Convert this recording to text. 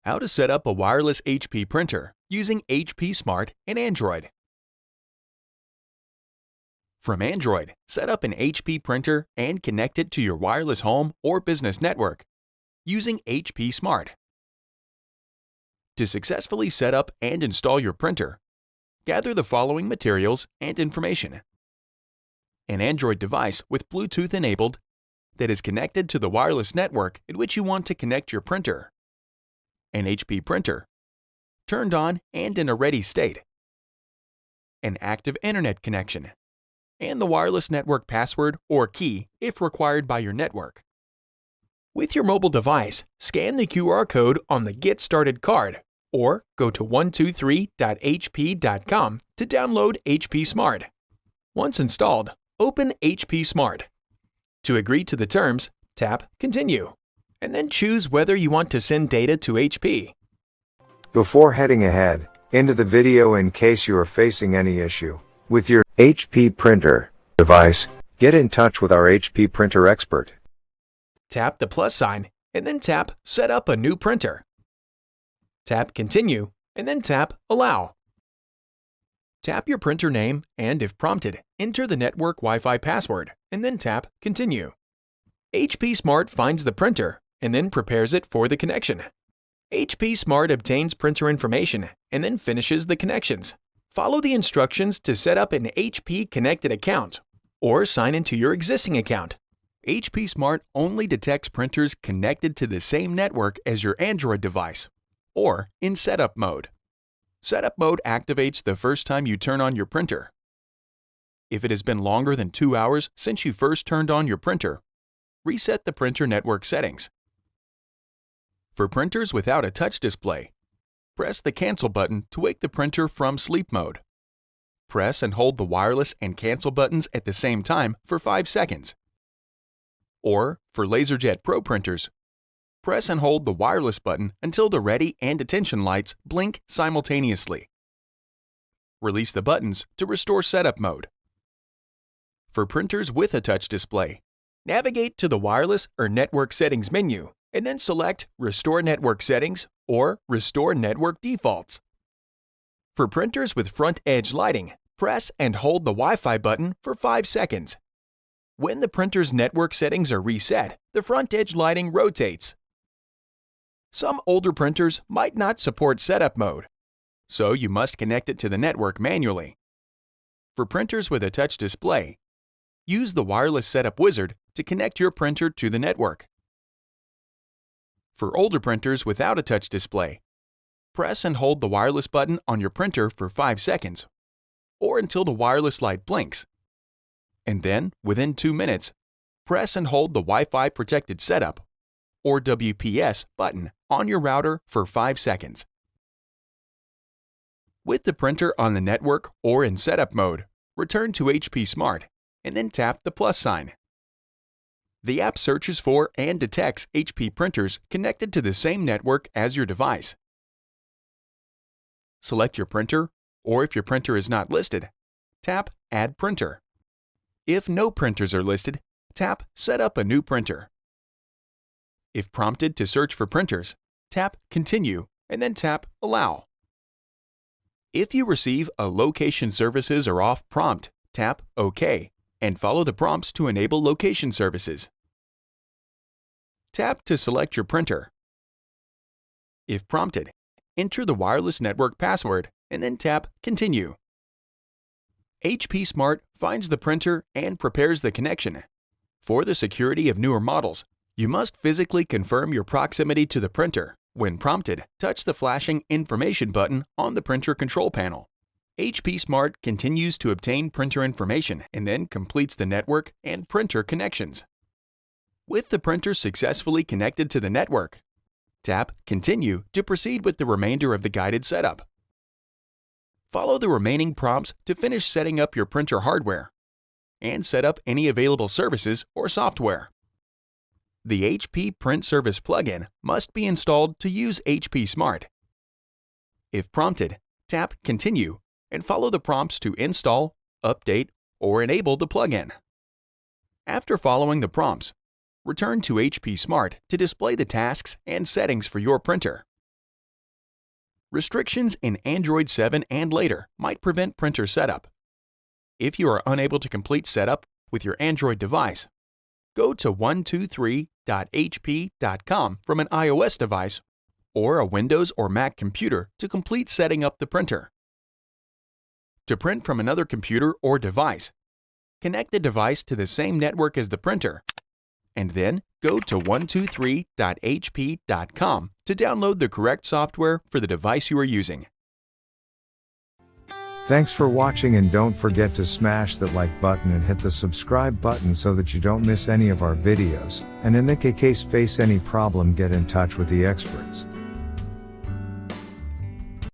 How to set up a wireless HP printer using HP Smart and Android. From Android, set up an HP printer and connect it to your wireless home or business network using HP Smart. To successfully set up and install your printer, gather the following materials and information: an Android device with Bluetooth enabled that is connected to the wireless network in which you want to connect your printer, an HP printer, turned on and in a ready state, an active internet connection, and the wireless network password or key if required by your network. With your mobile device, scan the QR code on the Get Started card or go to 123.hp.com to download HP Smart. Once installed, open HP Smart. To agree to the terms, tap Continue, and then choose whether you want to send data to HP. Before heading ahead into the video, in case you are facing any issue with your HP printer device, get in touch with our HP printer expert. Tap the plus sign and then tap Set up a new printer. Tap Continue and then tap Allow. Tap your printer name and, if prompted, enter the network Wi-Fi password and then tap Continue. HP Smart finds the printer and then prepares it for the connection. HP Smart obtains printer information and then finishes the connections. Follow the instructions to set up an HP connected account or sign into your existing account. HP Smart only detects printers connected to the same network as your Android device or in setup mode. Setup mode activates the first time you turn on your printer. If it has been longer than 2 hours since you first turned on your printer, reset the printer network settings. For printers without a touch display, press the Cancel button to wake the printer from sleep mode. Press and hold the wireless and cancel buttons at the same time for 5 seconds. Or, for LaserJet Pro printers, press and hold the wireless button until the ready and attention lights blink simultaneously. Release the buttons to restore setup mode. For printers with a touch display, navigate to the Wireless or Network Settings menu and then select Restore Network Settings or Restore Network Defaults. For printers with front edge lighting, press and hold the Wi-Fi button for 5 seconds. When the printer's network settings are reset, the front edge lighting rotates. Some older printers might not support setup mode, so you must connect it to the network manually. For printers with a touch display, use the Wireless Setup Wizard to connect your printer to the network. For older printers without a touch display, press and hold the wireless button on your printer for 5 seconds, or until the wireless light blinks. And then, within 2 minutes, press and hold the Wi-Fi Protected Setup, or WPS, button on your router for 5 seconds. With the printer on the network or in setup mode, return to HP Smart and then tap the plus sign. The app searches for and detects HP printers connected to the same network as your device. Select your printer, or if your printer is not listed, tap Add Printer. If no printers are listed, tap Set up a new printer. If prompted to search for printers, tap Continue and then tap Allow. If you receive a Location Services or Off prompt, tap OK and follow the prompts to enable location services. Tap to select your printer. If prompted, enter the wireless network password and then tap Continue. HP Smart finds the printer and prepares the connection. For the security of newer models, you must physically confirm your proximity to the printer. When prompted, touch the flashing Information button on the printer control panel. HP Smart continues to obtain printer information and then completes the network and printer connections. With the printer successfully connected to the network, tap Continue to proceed with the remainder of the guided setup. Follow the remaining prompts to finish setting up your printer hardware and set up any available services or software. The HP Print Service plugin must be installed to use HP Smart. If prompted, tap Continue and follow the prompts to install, update, or enable the plugin. After following the prompts, return to HP Smart to display the tasks and settings for your printer. Restrictions in Android 7 and later might prevent printer setup. If you are unable to complete setup with your Android device, go to 123.hp.com from an iOS device or a Windows or Mac computer to complete setting up the printer. To print from another computer or device, connect the device to the same network as the printer, and then go to 123.hp.com to download the correct software for the device you are using. Thanks for watching, and don't forget to smash that like button and hit the subscribe button so that you don't miss any of our videos, and in the case face any problem, get in touch with the experts.